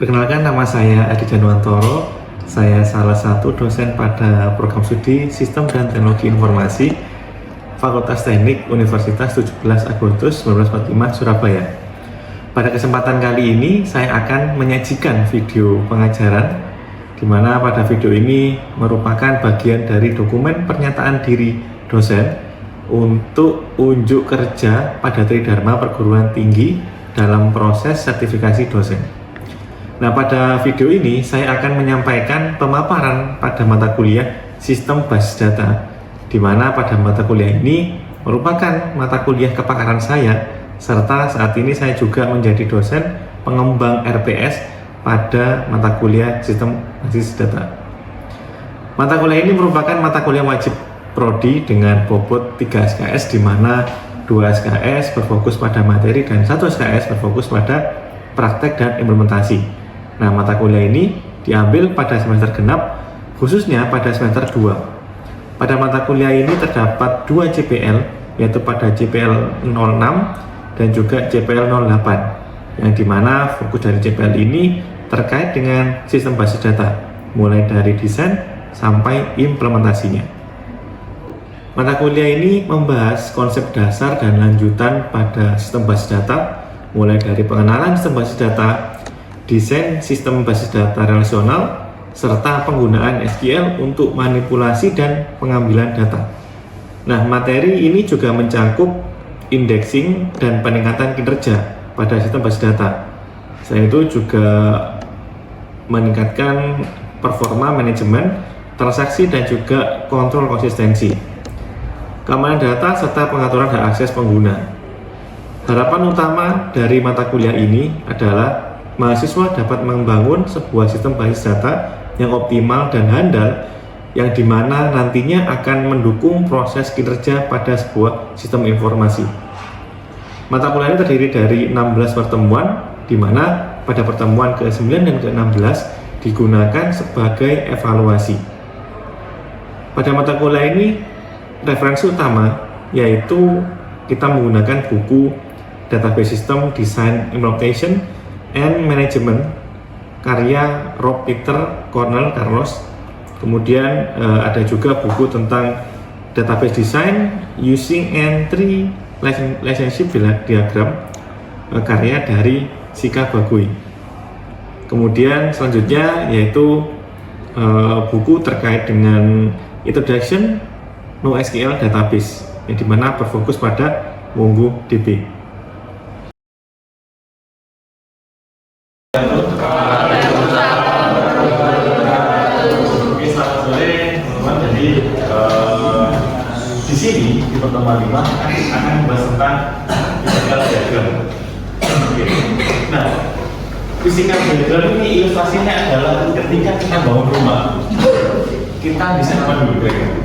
Perkenalkan, nama saya Adi Janwantoro. Saya salah satu dosen pada program studi Sistem dan Teknologi Informasi Fakultas Teknik Universitas 17 Agustus 1945 Surabaya. Pada kesempatan kali ini saya akan menyajikan video pengajaran di mana pada video ini merupakan bagian dari dokumen pernyataan diri dosen untuk unjuk kerja pada Tridharma Perguruan Tinggi dalam proses sertifikasi dosen. Nah, pada video ini saya akan menyampaikan pemaparan pada mata kuliah Sistem Basis Data, di mana pada mata kuliah ini merupakan mata kuliah kepakaran saya, serta saat ini saya juga menjadi dosen pengembang RPS pada mata kuliah Sistem Basis Data. Mata kuliah ini merupakan mata kuliah wajib prodi dengan bobot 3 SKS, di mana 2 SKS berfokus pada materi dan 1 SKS berfokus pada praktek dan implementasi. Nah, mata kuliah ini diambil pada semester genap, khususnya pada semester 2. Pada mata kuliah ini terdapat 2 JPL, yaitu pada JPL 06 dan juga JPL 08, yang dimana fokus dari JPL ini terkait dengan sistem basis data, mulai dari desain sampai implementasinya. Mata kuliah ini membahas konsep dasar dan lanjutan pada sistem basis data, mulai dari pengenalan sistem basis data, desain sistem basis data relasional, serta penggunaan SQL untuk manipulasi dan pengambilan data. Nah, materi ini juga mencakup indexing dan peningkatan kinerja pada sistem basis data. Selain itu juga meningkatkan performa manajemen, transaksi, dan juga kontrol konsistensi, keamanan data, serta pengaturan hak akses pengguna. Harapan utama dari mata kuliah ini adalah mahasiswa dapat membangun sebuah sistem basis data yang optimal dan handal, yang dimana nantinya akan mendukung proses kinerja pada sebuah sistem informasi. Mata kuliah ini terdiri dari 16 pertemuan, di mana pada pertemuan ke-9 dan ke-16 digunakan sebagai evaluasi. Pada mata kuliah ini, referensi utama yaitu kita menggunakan buku Database System Design Implementation and Management karya Rob Peter Cornell Carlos. Kemudian ada juga buku tentang Database Design Using Entry Relationship Diagram karya dari Sika Bagui. Kemudian selanjutnya yaitu buku terkait dengan Introduction NoSQL Database, yang dimana berfokus pada MongoDB. Di sini di pertemuan 5 akan membahas tentang physical diagram. Nah, physical diagram ini ilustrasinya adalah ketika kita bangun rumah, kita bisa apa dulu kira-kira?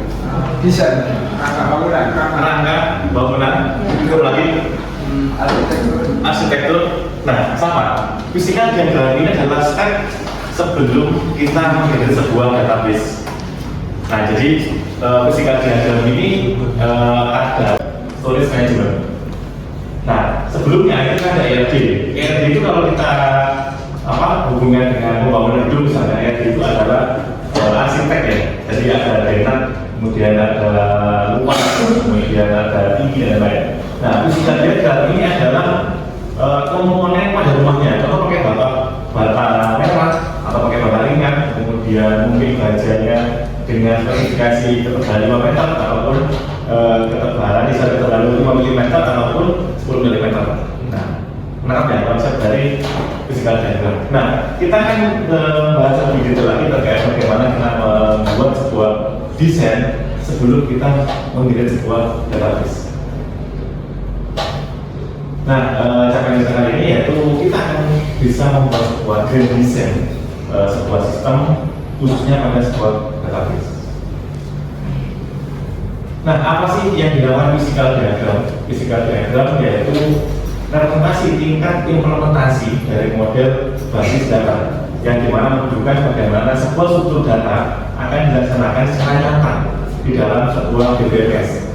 Desain rangka bangunan, belum lagi arsitektur. Nah, sama. Physical diagram ini adalah step sebelum kita membuat sebuah database. Nah, jadi physical diagram ini ada storage management. Nah, sebelumnya itu ada ERD. ERD itu kalau kita hubungan dengan pembangunan gedung misalnya, ERD itu adalah arsitek ya. Jadi ada rentan, kemudian ada luas, kemudian ada tinggi dan lain. Nah, physical diagram ini adalah komponen pada rumahnya. Contoh pakai bata merah atau pakai bata ringan, kemudian mungkin bajanya dengan spesifikasi ketebalan 5 meter ataupun ketebalan bisa ketebalan 5 mm ataupun 10 mm. Nah, menangkap ya konsep dari physical diagram. Nah, kita akan membahas lebih detail lagi terkait bagaimana kita membuat sebuah desain sebelum kita mengirim sebuah database. Nah, capaian kita kali ini yaitu kita akan bisa membuat sebuah grand design, sebuah sistem khususnya pada sebuah database. Nah, apa sih yang dinamakan physical diagram? Physical diagram yaitu representasi tingkat implementasi dari model basis data, yang dimana menunjukkan bagaimana sebuah struktur data akan dilaksanakan secara nyata di dalam sebuah DBMS.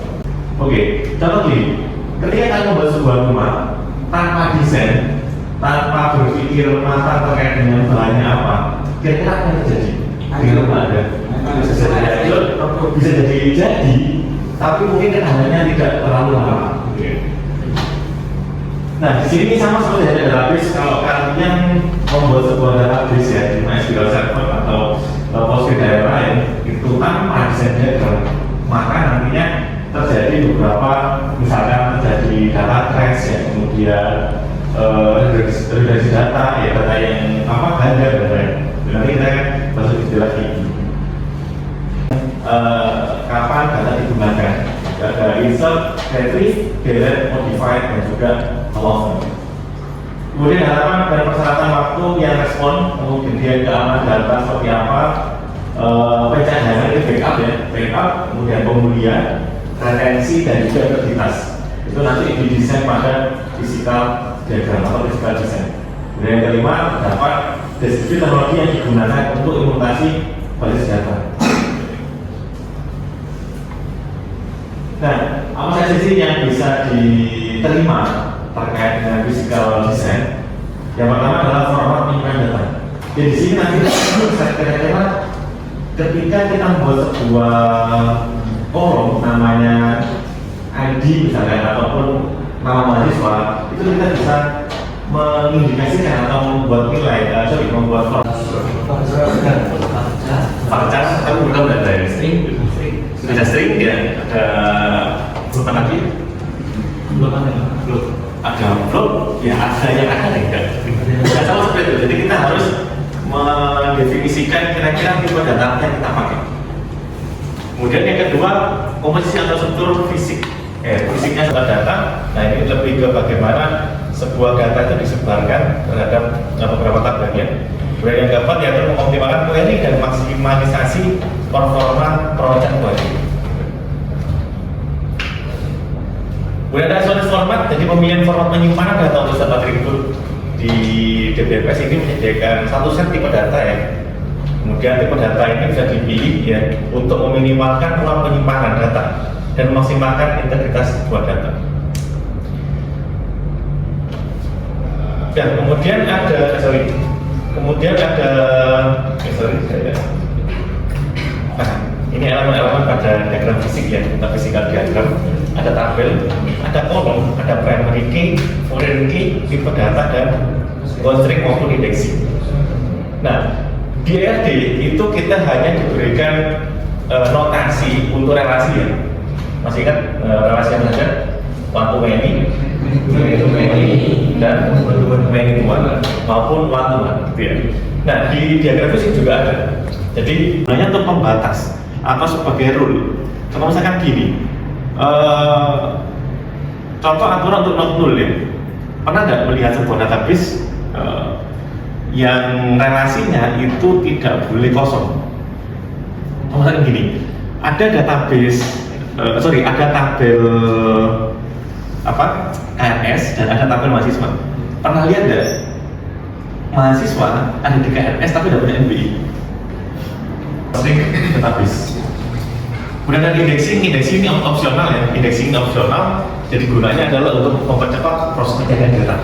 Oke, contoh ini, ketika kalian membuat sebuah rumah tanpa desain, tanpa berpikir matang terkait dengan bahannya apa, kira-kira apa yang terjadi? Dengan rumah ada bisa jadi, tapi mungkin ketahanannya tidak terlalu lama. Nah, di sini sama seperti ada database. Kalau kalian membuat sebuah database ya di MySQL Server atau PostgreSQL lain, itu tanpa desain diagram, maka nantinya terjadi beberapa, misalkan terjadi data crash ya, kemudian regresi data ya, data yang ganda dan lain. Nanti kita akan bahas lebih lagi. Kapan data digunakan? Ada insert, retrieve, delete, modify, dan juga load. Kemudian harapan dan persyaratan waktu yang respon, kemudian keamanan data seperti apa, pencahayaan ini backup ya, backup, kemudian pemulihan, retensi, dan juga integritas. Itu nanti didesain pada physical diagram atau physical design. Kemudian yang kelima, dapat deskripsi teknologi yang digunakan untuk implementasi basis data. Nah, apa saja sih yang bisa diterima terkait dengan physical design? Yang pertama adalah format penyimpanan data. Jadi di sini nanti kira-kira ketika kita membuat sebuah kolom namanya ID misalnya ataupun nama mahasiswa, itu kita bisa mengindikasikan atau membuat nilai, membuat format fakta, tapi bukan data yang string. Ada string ya, ada apa lagi? Ada float, ya ada yang ada enggak? Tidak sama seperti itu. Jadi kita harus mendefinisikan kira-kira tipe data yang kita pakai. Kemudian yang kedua, komposisi atau struktur fisik. Fisiknya sebuah data. Nah ini lebih ke bagaimana sebuah data itu disebarkan terhadap beberapa tabelnya. Kemudian yang keempat yaitu mengoptimalkan query dan maksimalisasi performa project query. Kemudian ada storage format, jadi pemilihan format penyimpanan data untuk satu atribut di DBMS ini menyediakan satu set tipe data ya. Kemudian tipe data ini bisa dipilih ya untuk meminimalkan ruang penyimpanan data dan memaksimalkan integritas sebuah data. Dan kemudian ada ini elemen-elemen pada diagram fisik ya, kita physical diagram. Ada tabel, ada kolom, ada primary key, foreign key, tipe data, dan constraint maupun indexing. Nah, di ERD itu kita hanya diberikan notasi untuk relasi ya. Masih ingat relasi yang ada? One to many, dan many to one, maupun one to one gitu ya. Nah, di diagram fisik juga ada. Jadi, hanya untuk pembatas atau sebagai rule. Kalau misalkan gini, contoh aturan untuk not null ya. Pernah nggak melihat sebuah database yang relasinya itu tidak boleh kosong? Misalkan gini, ada database, ada tabel KRS dan ada tabel mahasiswa. Pernah lihat nggak? Mahasiswa ada di KRS tapi tidak punya NBI. Database. Kemudian ada indexing ini opsional ya, indexing opsional. Jadi gunanya adalah untuk mempercepat proses pencarian data.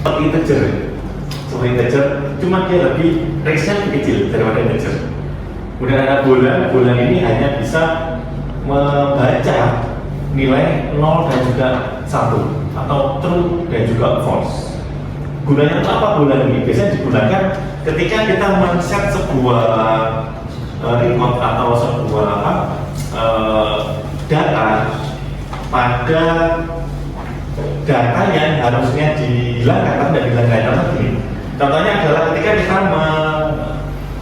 Seperti integer, cuma dia lebih range-nya lebih kecil daripada integer. Kemudian ada bulan ini hanya bisa membaca nilai 0 dan juga 1 atau true dan juga false. Gunanya untuk apa bulan ini? Biasanya digunakan ketika kita men-set sebuah record atau sebuah data pada data yang harusnya dihilangkan tapi tidak dihilangkan. Contohnya contohnya adalah ketika kita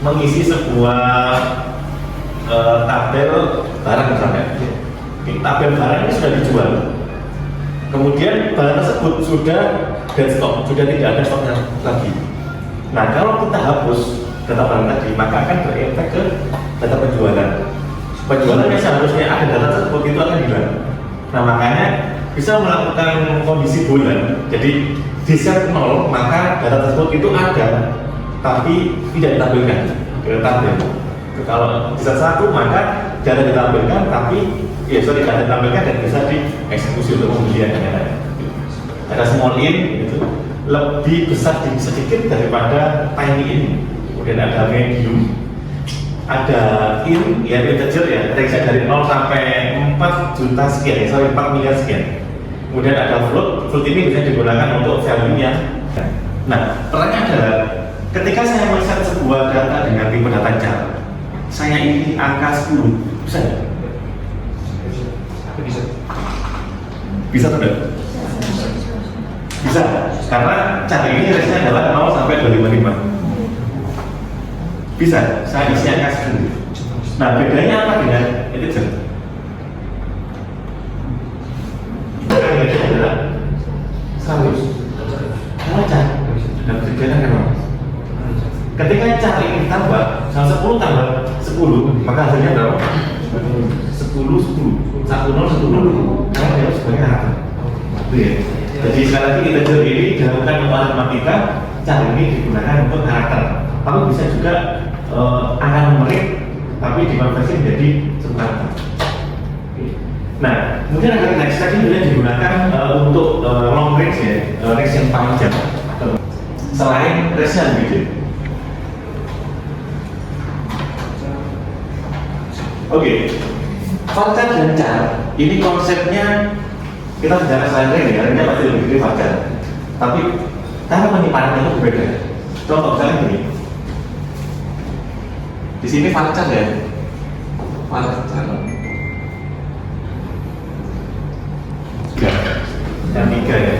mengisi sebuah tabel barang misalnya. Tabel barang ini sudah dijual, kemudian barang tersebut sudah dead stock, sudah tidak ada stoknya lagi. Nah, kalau kita hapus data barang tadi, maka akan berefek ke data penjualan. Penjualannya seharusnya ada data tersebut itu akan hilang. Nah, makanya bisa melakukan kondisi bulan. Jadi di set 0, maka data tersebut itu ada, tapi tidak ditampilkan ke tabel. Kalau di set 1, maka data ditampilkan, tapi tidak ditampilkan dan bisa dieksekusi untuk pembelian dan lain-lain. ada small in gitu, lebih besar sedikit daripada tiny in. Kemudian ada medium, ada in ya integer ya, range dari 0 sampai 4 juta sekian, sampai 4 miliar sekian. Kemudian ada float, float ini bisa digunakan untuk value yang. Nah, pertanyaan adalah ketika saya melihat sebuah data dengan tipe data char, saya ingin angka 10, bisa nggak? Bisa. Bisa tidak? Bisa, karena char ini range-nya adalah 0 sampai 255. Bisa, saya isi angka 10. Nah, bedanya apa dengan integer? Bedanya adalah 100. Kalau char, dan bedanya kan ketika char ini ditambah, 10 tambah 10, maka hasilnya berapa? 10, 10, 10, 10. Karena dia sebagai angka. Ya. Jadi sekali lagi integer ini digunakan untuk matematika, char ini digunakan untuk karakter. Tapi bisa juga angka numerik, tapi dikonversi menjadi sebuah angka. Nah, kemudian angka next tadi juga digunakan untuk long range ya, range yang panjang. Selain range yang gede. Oke, varchar dan char ini konsepnya kita bicara selain range ya, range pasti lebih gede varchar. Tapi cara penyimpanan itu berbeda. Contoh misalnya gini. Di sini varchar ya, varchar yang 3 ya,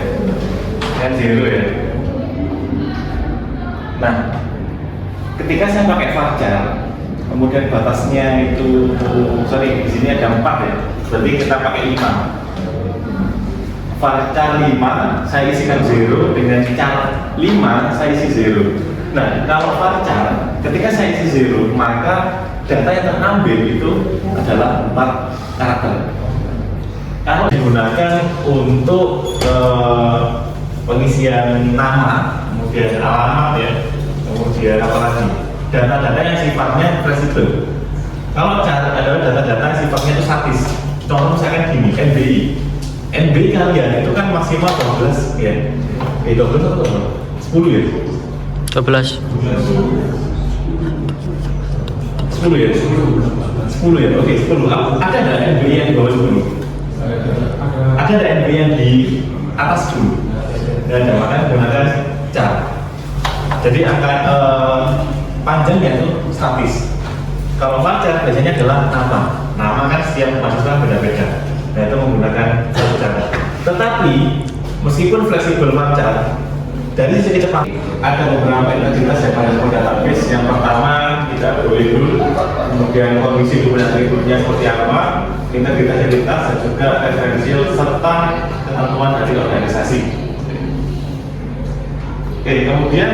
yang 0 ya. Nah, ketika saya pakai varchar, kemudian batasnya itu, sorry, di sini ada 4 ya, berarti kita pakai 5. Varchar 5 saya isikan 0, dengan char 5 saya isi 0. Nah, kalau varchar ketika saya isi 0, maka data yang terambil itu adalah 4 karakter. Kalau digunakan untuk pengisian nama, kemudian alamat ya, kemudian apa lagi, data-data yang sifatnya fleksibel. Kalau char adalah data-data yang sifatnya itu statis. Contoh misalkan gini, NBI kalian itu kan maksimal 12 ya. 12 atau 10 ya? 12. 10 ya? 10 ya? Oke, 10. Ada nggak NBI yang di bawah 10? Ada NBI yang di atas 10? Dan makanya gunakan char. Jadi angka panjangnya itu statis. Kalau varchar biasanya adalah nama. Nama kan setiap mahasiswa beda-beda. Nah, itu menggunakan satu cara. Tetapi meskipun fleksibel varchar, dari sisi kecepatan ada beberapa integritas yang ada di database. Yang pertama tidak boleh dulu, kemudian kondisi kemudian berikutnya seperti apa, integritas dan juga referensial serta ketentuan dari organisasi. Oke, kemudian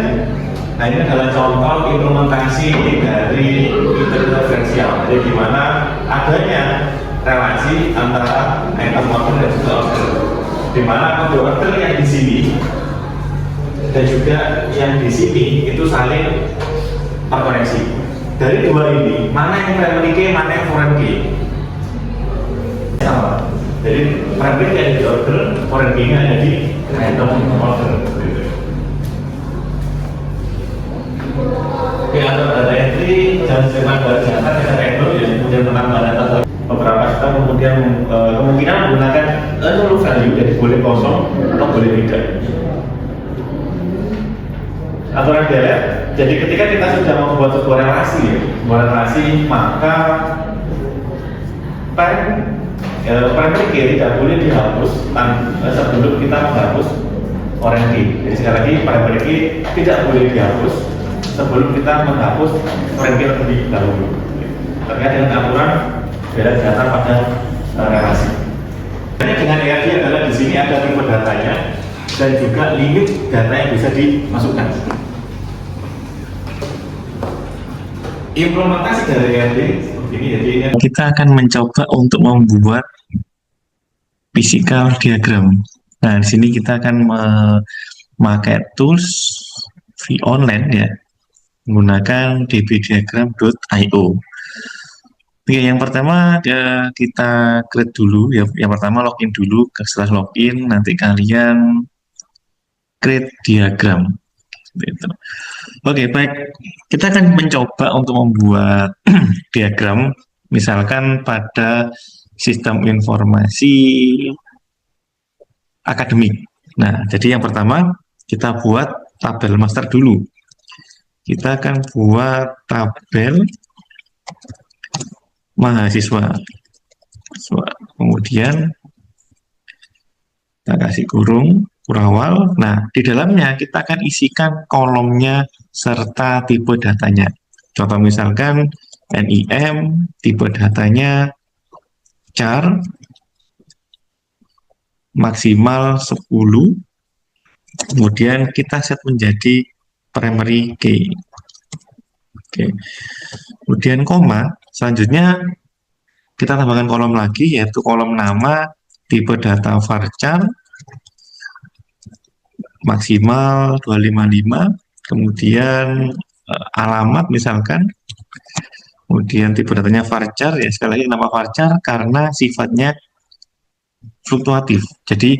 nah ini adalah contoh implementasi dari integritas referensial. Jadi di mana adanya relasi antara item order dan juga order, di mana kode order yang di sini dan juga yang di sini itu saling terkoneksi. Dari dua ini, mana yang primary key, mana yang foreign key? Sama. Jadi primary key ada di order, foreign key-nya ada di item order. Oke, untuk data entry dan segmen data kita handle ya, kemudian menambah data beberapa kita kemudian kemungkinan menggunakan null value, jadi boleh kosong atau boleh tidak. Aturan delete. Jadi ketika kita sudah membuat sebuah relasi, maka primary key tidak boleh dihapus sebelum kita menghapus foreign key. Jadi sekali lagi primary key tidak boleh dihapus sebelum kita menghapus foreign key terlebih dahulu. Terkait dengan aturan delete data pada relasi. Dengan ERD adalah di sini ada tipe datanya dan juga limit data yang bisa dimasukkan. Implementasi dari ERD ini, jadi kita akan mencoba untuk membuat physical diagram. Nah, di sini kita akan memakai tools online ya, menggunakan dbdiagram.io. Oke, yang pertama kita create dulu ya. Yang pertama login dulu. Setelah login nanti kalian create diagram. Gitu. Oke, baik. Kita akan mencoba untuk membuat diagram, misalkan pada sistem informasi akademik. Nah, jadi yang pertama kita buat tabel master dulu. Kita akan buat tabel mahasiswa. Kemudian kita kasih kurung, kurawal. Nah, di dalamnya kita akan isikan kolomnya serta tipe datanya. Contoh misalkan NIM, tipe datanya char, maksimal 10, kemudian kita set menjadi primary key. Oke. Kemudian koma, selanjutnya kita tambahkan kolom lagi, yaitu kolom nama, tipe data varchar, maksimal 255, kemudian alamat misalkan, kemudian tipe datanya varchar, ya sekali lagi nama varchar karena sifatnya fluktuatif, jadi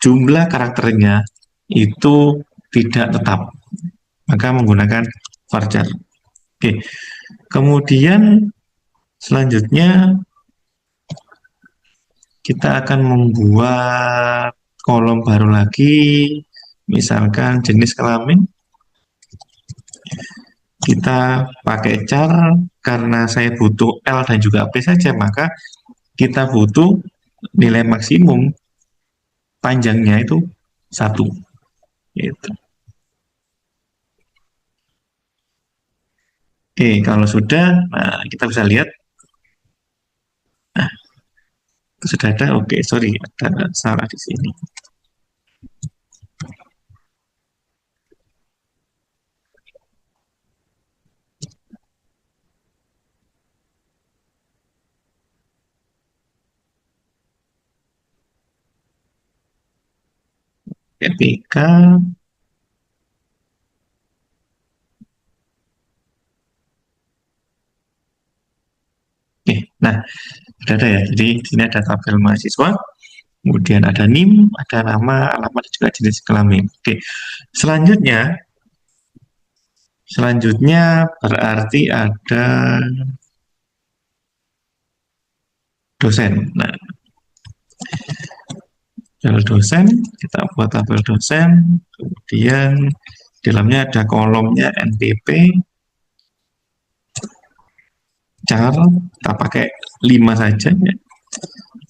jumlah karakternya itu tidak tetap, maka menggunakan varchar. Oke, kemudian selanjutnya kita akan membuat kolom baru lagi, misalkan jenis kelamin. Kita pakai char, karena saya butuh L dan juga P saja, maka kita butuh nilai maksimum panjangnya itu 1. Gitu. Oke, kalau sudah, nah kita bisa lihat. Nah, sudah ada. Oke, sorry, ada salah di sini. PK. Oke, nah sudah ada ya. Jadi di sini ada tabel mahasiswa, kemudian ada NIM, ada nama, alamat, dan juga jenis kelamin. Oke, selanjutnya berarti ada dosen. Nah, tabel dosen, kita buat tabel dosen, kemudian di dalamnya ada kolomnya NPP, char, kita pakai 5 saja ya.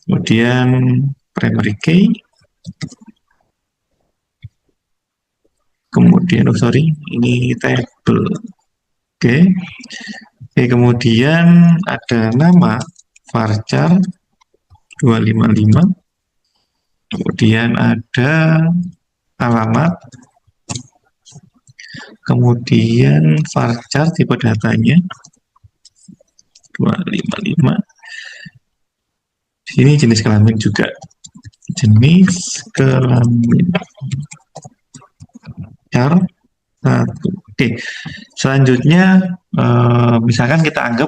Kemudian primary key, kemudian ini table. Oke. Kemudian ada nama varchar 255, kemudian ada alamat, kemudian varchar tipe datanya 255. Di sini jenis kelamin juga, jenis kelamin char 1. Oke, selanjutnya misalkan kita anggap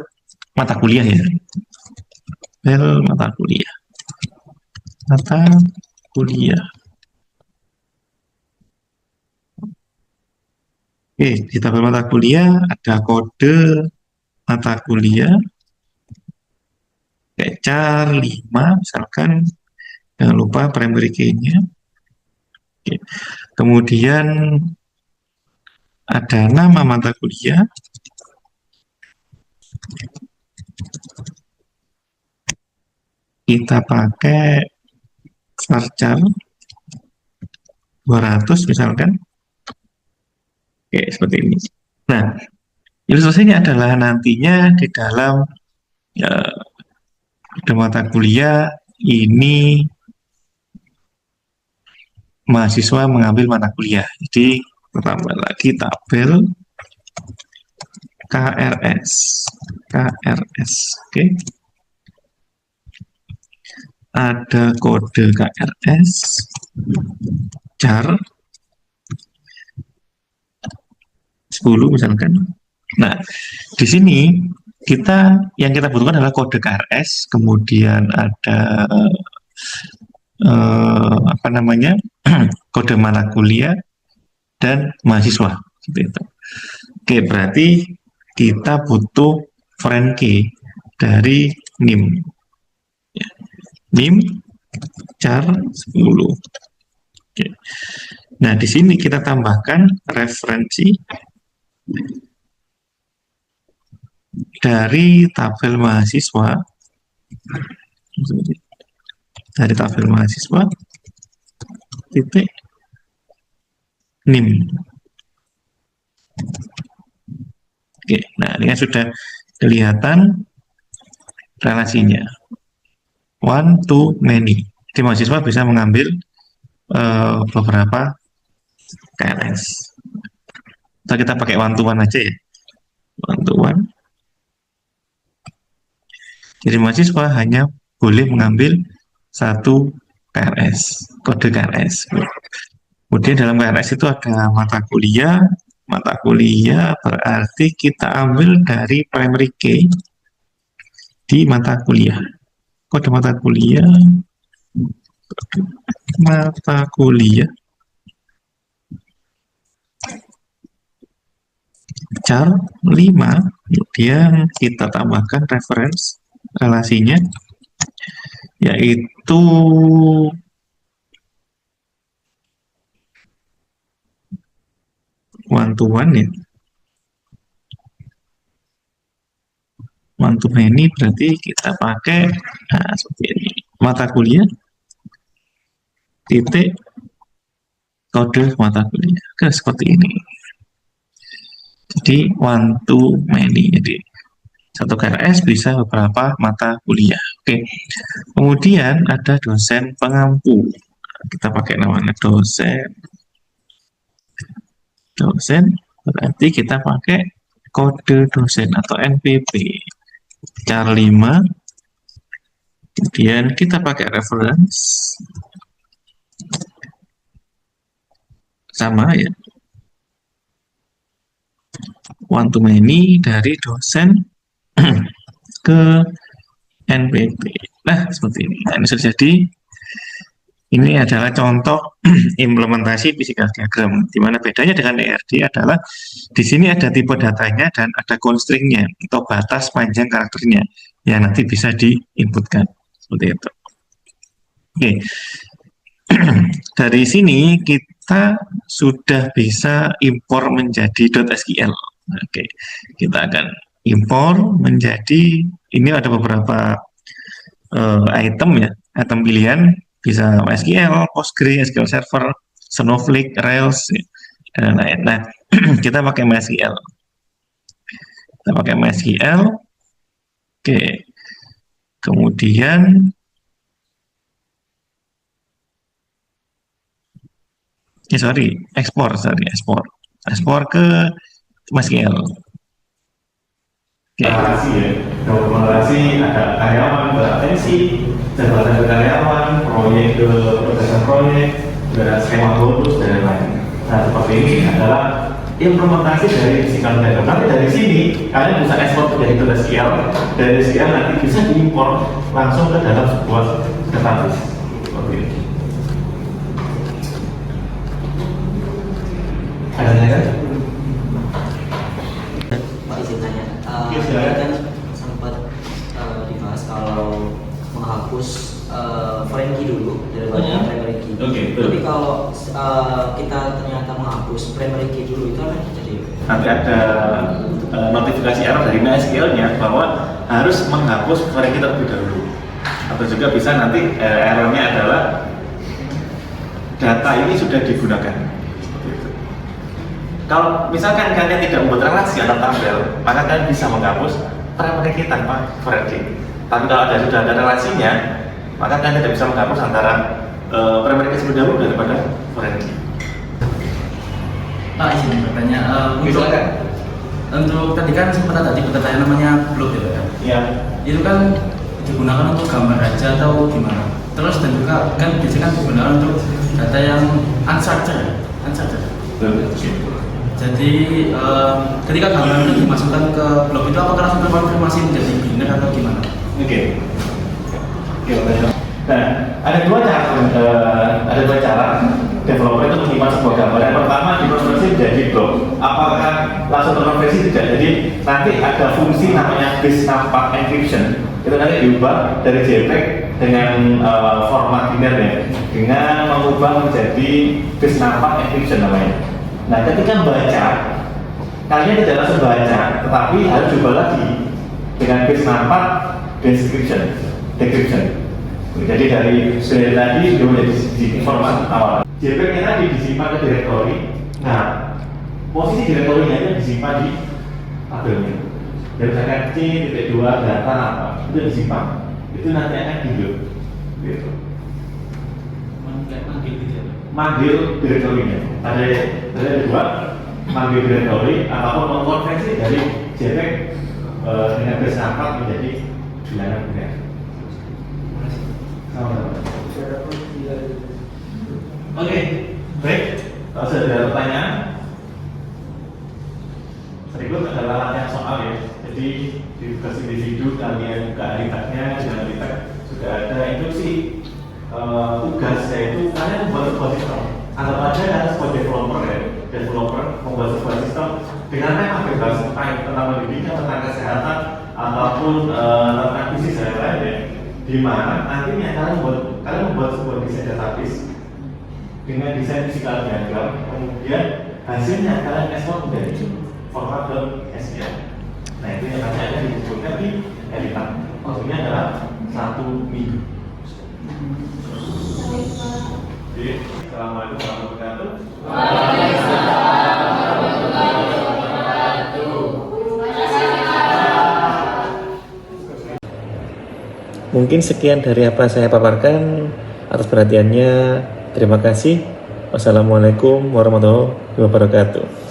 mata kuliah ya, mata kuliah. Oke, di tabel mata kuliah ada kode mata kuliah kayak char 5 misalkan, jangan lupa primary key-nya. Oke. Kemudian ada nama mata kuliah, kita pakai varchar 200 misalkan. Oke, seperti ini. Nah, ilustrasinya adalah nantinya di dalam mata kuliah ini mahasiswa mengambil mata kuliah. Jadi pertama lagi tabel KRS. Oke. Ada kode KRS char 10 misalkan. Nah, di sini yang kita butuhkan adalah kode KRS, kemudian ada kode mata kuliah, dan mahasiswa. Seperti itu. Oke, berarti kita butuh friend key dari NIM. Ya. NIM char 10. Oke. Nah, di sini kita tambahkan referensi dari tabel mahasiswa. Dari tabel mahasiswa titik NIM. Oke, nah ini kan sudah kelihatan relasinya. One to many. Jadi mahasiswa bisa mengambil beberapa KRS. Atau kita pakai one to one aja ya. One to one. Jadi mahasiswa hanya boleh mengambil satu KRS, kode KRS. Kemudian dalam KRS itu ada mata kuliah. Mata kuliah berarti kita ambil dari primary key di mata kuliah. Kode mata kuliah. Mata kuliah. Char 5. Kemudian kita tambahkan reference relasinya, yaitu one to one ya. One to many berarti kita pakai seperti ini. Mata kuliah titik kode mata kuliah. Oke, seperti ini. Jadi one to many. Jadi satu KRS bisa beberapa mata kuliah. Oke. Kemudian ada dosen pengampu. Kita pakai namanya dosen. Dosen berarti kita pakai kode dosen atau NPP char 5. Kemudian kita pakai reference sama ya, one to many dari dosen ke NPP. Nah, seperti ini. Nah, ini sudah jadi. Ini adalah contoh implementasi physical diagram. Di mana bedanya dengan ERD adalah di sini ada tipe datanya dan ada constraint-nya atau batas panjang karakternya yang nanti bisa diinputkan. Seperti itu. Oke. Dari sini kita sudah bisa impor menjadi .sql. Oke. Kita akan impor menjadi, ini ada beberapa item ya, item pilihan. Bisa MySQL, Postgre, SQL Server, Snowflake, Rails, dan lain-lain. Nah, kita pakai MySQL. Kita pakai MySQL. Oke. Kemudian ekspor ke MySQL. Oke. Relasi ya. Relasi ada karyawan beratensi, jabatan karyawan, proyek ke prosesan proyek, dan skema bonus dan lain-lain. Nah, seperti ini adalah implementasi dari physical diagram. Nanti dari sini kalian bisa ekspor menjadi .sql. Dari SQL nanti bisa diimpor langsung ke dalam sebuah database. Seperti ini. Ada kan? Pak izin tanya, kan sempat dibahas kalau menghapus foreign key dulu daripada primary key. Tapi kalau kita ternyata menghapus primary key dulu itu akan jadi nanti ada notifikasi error dari MySQL-nya bahwa harus menghapus foreign key terlebih dahulu. Atau juga bisa nanti errornya adalah data ini sudah digunakan. Kalau misalkan kalian tidak membuat relasi antar tabel, maka kalian bisa menghapus primary key tanpa foreign key. Tapi kalau sudah ada relasinya, maka kalian tidak bisa menghapus antara primary key terlebih dahulu daripada foreign key. Pak izin bertanya, untuk tadi kan sempat ada tipe data yang namanya block ya Pak? Iya. Itu kan digunakan untuk gambar aja atau gimana? Terus dan juga kan biasanya kan digunakan untuk data yang unstructured. Jadi ketika gambar ini dimasukkan ke blok itu apakah langsung terkonfirmasi menjadi biner atau gimana? Oke. Nah, ada dua cara. developer itu menyimpan sebuah gambar. Yang pertama dikonversi menjadi blok. Apakah langsung terkonversi? Tidak. Jadi nanti ada fungsi namanya base64 encryption. Itu nanti diubah dari JPEG dengan format biner dengan mengubah menjadi base64 encryption namanya. Nah, ketika membaca, kalian tidak langsung baca, tetapi harus diubah lagi dengan base64 decryption. Jadi dari tadi sudah menjadi informasi awal. JPEG-nya tadi disimpan ke direktori. Nah, posisi direktorinya itu disimpan di tabelnya. Dan misalkan C.2 data apa itu disimpan. Itu nanti akan hidup. Gitu. Manggil direktorinya. Ada dua, manggil direktori ataupun mengkonversi dari JPEG dengan base64 menjadi bilangan biner. Oke, baik. Kalau sudah ada pertanyaan, berikut adalah latihan soal ya. Jadi di tugas individu kalian buka aritaknya, di aritak sudah ada instruksi tugas, yaitu kalian membuat sebuah sistem. Anggap aja kalian sebuah developer membuat sebuah sistem dengan tema bebas tentang pendidikan, tentang kesehatan, ataupun tentang bisnis dan lain-lain ya. Di mana nantinya kalian membuat sebuah desain database dengan desain physical diagram, kemudian hasilnya kalian ekspor menjadi format .sql. Nah, itu yang nanti akan dikumpulkan di editor. Waktunya adalah 1 minggu. Oke, assalamualaikum warahmatullahi wabarakatuh. Mungkin sekian dari apa saya paparkan. Atas perhatiannya, terima kasih. Wassalamualaikum warahmatullahi wabarakatuh.